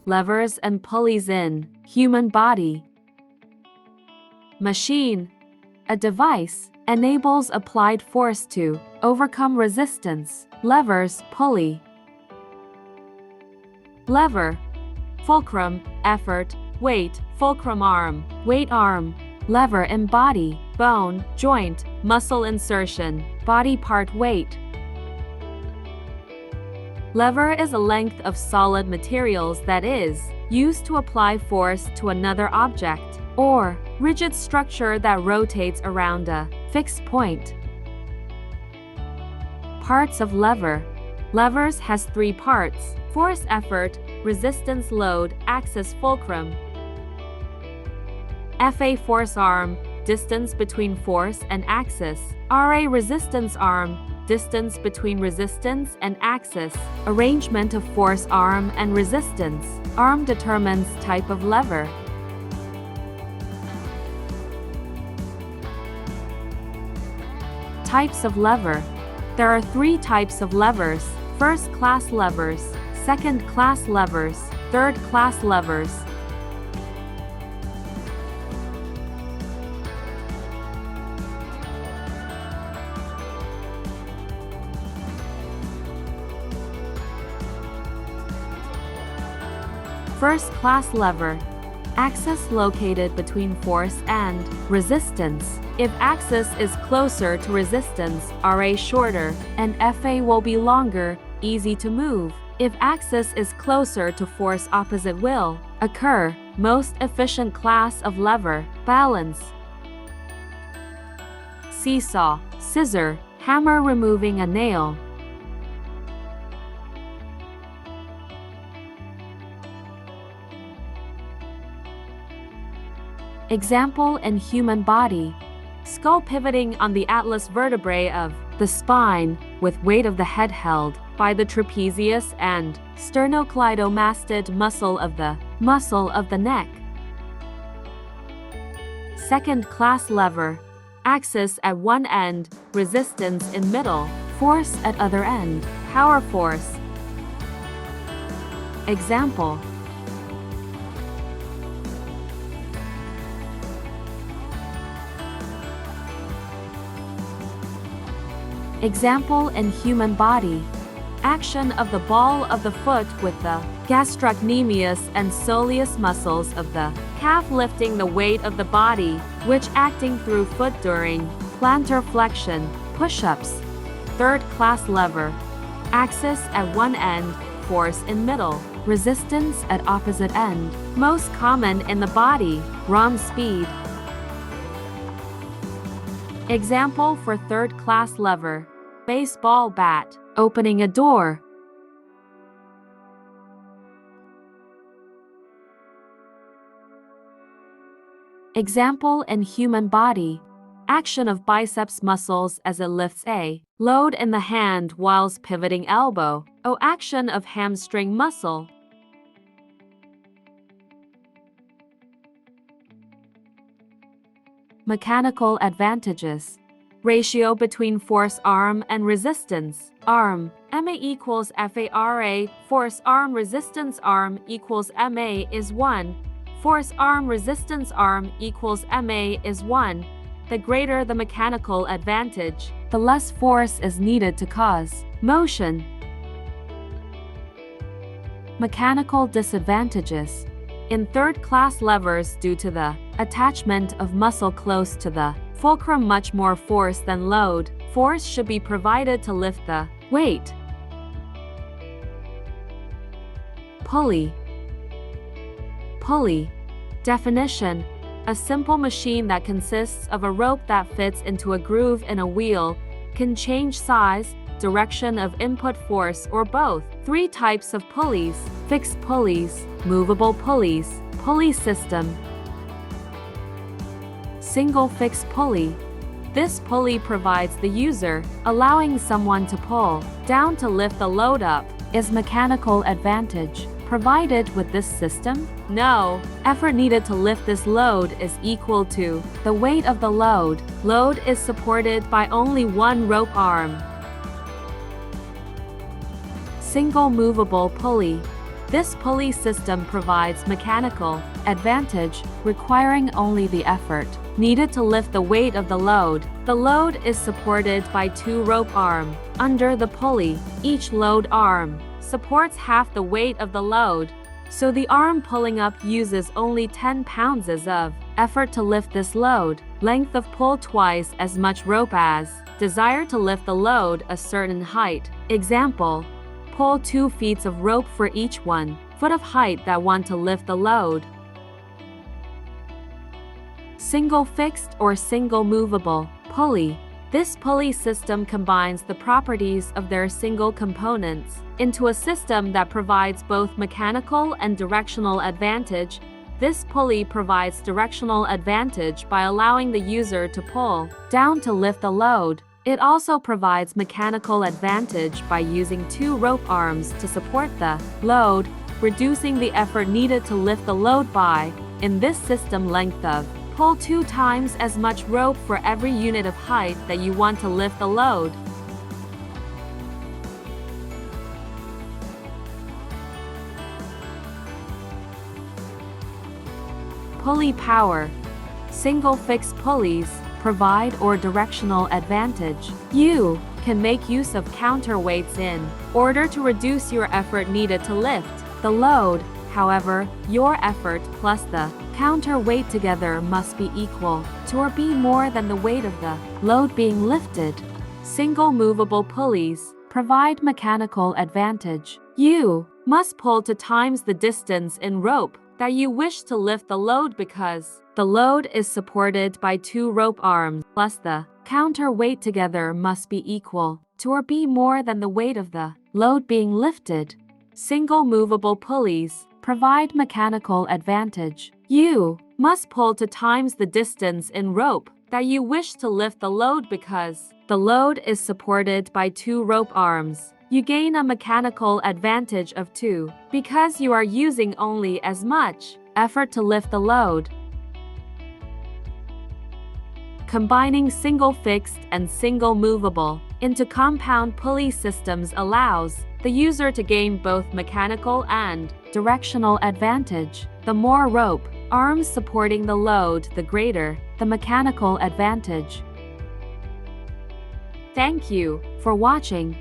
levers and pulleys in human body. Machine, a device, enables applied force to overcome resistance. Levers, pulley. Lever, fulcrum, effort, weight, fulcrum arm, weight arm. Lever in body, bone, joint, muscle insertion, body part weight. Lever is a length of solid materials that is used to apply force to another object, or rigid structure that rotates around a fixed point. Parts of lever. Levers has three parts: force, effort, resistance, load, axis, fulcrum. FA, force arm, distance between force and axis. RA, resistance arm, distance between resistance and axis. Arrangement of force arm and resistance arm determines type of lever. Types of lever. There are three types of levers: first-class levers, second-class levers, third-class levers. First-class lever. Axis located between force and resistance. If axis is closer to resistance, RA shorter, and FA will be longer, easy to move. If axis is closer to force, opposite will occur. Most efficient class of lever. Balance. Seesaw, scissor, hammer removing a nail. Example in human body. Skull pivoting on the atlas vertebrae of the spine, with weight of the head held by the trapezius and sternocleidomastid muscle of the neck. Second-class lever. Axis at one end, resistance in middle, force at other end, power force. Example. Example in human body. Action of the ball of the foot with the gastrocnemius and soleus muscles of the calf lifting the weight of the body, which acting through foot during plantar flexion, push-ups. Third-class lever. Axis at one end, force in middle, resistance at opposite end. Most common in the body, ROM speed. Example for third-class lever. Baseball bat, opening a door. Example in human body. Action of biceps muscles as it lifts a load in the hand whilst pivoting elbow. O, action of hamstring muscle. Mechanical advantages. Ratio between force arm and resistance arm. MA equals FARA. Force arm resistance arm equals MA is 1. Force arm resistance arm equals MA is 1. The greater the mechanical advantage, the less force is needed to cause motion. Mechanical disadvantages. In third-class levers, due to the attachment of muscle close to the fulcrum, much more force than load. Force should be provided to lift the weight. Pulley. Pulley. Definition: a simple machine that consists of a rope that fits into a groove in a wheel, can change size, direction of input force, or both. Three types of pulleys: fixed pulleys, movable pulleys, pulley system. Single fixed pulley. This pulley provides the user, allowing someone to pull down to lift the load up. Is mechanical advantage provided with this system? No. Effort needed to lift this load is equal to the weight of the load. Load is supported by only one rope arm. Single movable pulley. This pulley system provides mechanical advantage, requiring only the effort needed to lift the weight of the load. The load is supported by two rope arms under the pulley. Each load arm supports half the weight of the load, so the arm pulling up uses only 10 pounds of effort to lift this load. Length of pull twice as much rope as desire to lift the load a certain height. Example: pull 2 feet of rope for each 1 foot of height that want to lift the load. Single fixed or single movable pulley. This pulley system combines the properties of their single components into a system that provides both mechanical and directional advantage. This pulley provides directional advantage by allowing the user to pull down to lift the load. It also provides mechanical advantage by using 2 rope arms to support the load, reducing the effort needed to lift the load by, in this system, length of pull 2 times as much rope for every unit of height that you want to lift the load. Pulley power. Single fixed pulleys provide or directional advantage. You can make use of counterweights in order to reduce your effort needed to lift the load. However, your effort plus the counterweight together must be equal to or be more than the weight of the load being lifted. Single movable pulleys provide mechanical advantage. You must pull 2 times the distance in rope that you wish to lift the load because the load is supported by 2 rope arms plus the counterweight together must be equal to or be more than the weight of the load being lifted. Single movable pulleys provide mechanical advantage. You must pull 2 times the distance in rope that you wish to lift the load because the load is supported by 2 rope arms. You gain a mechanical advantage of 2 because you are using only as much effort to lift the load. Combining single fixed and single movable into compound pulley systems allows the user to gain both mechanical and directional advantage. The more rope arms supporting the load, the greater the mechanical advantage. Thank you for watching.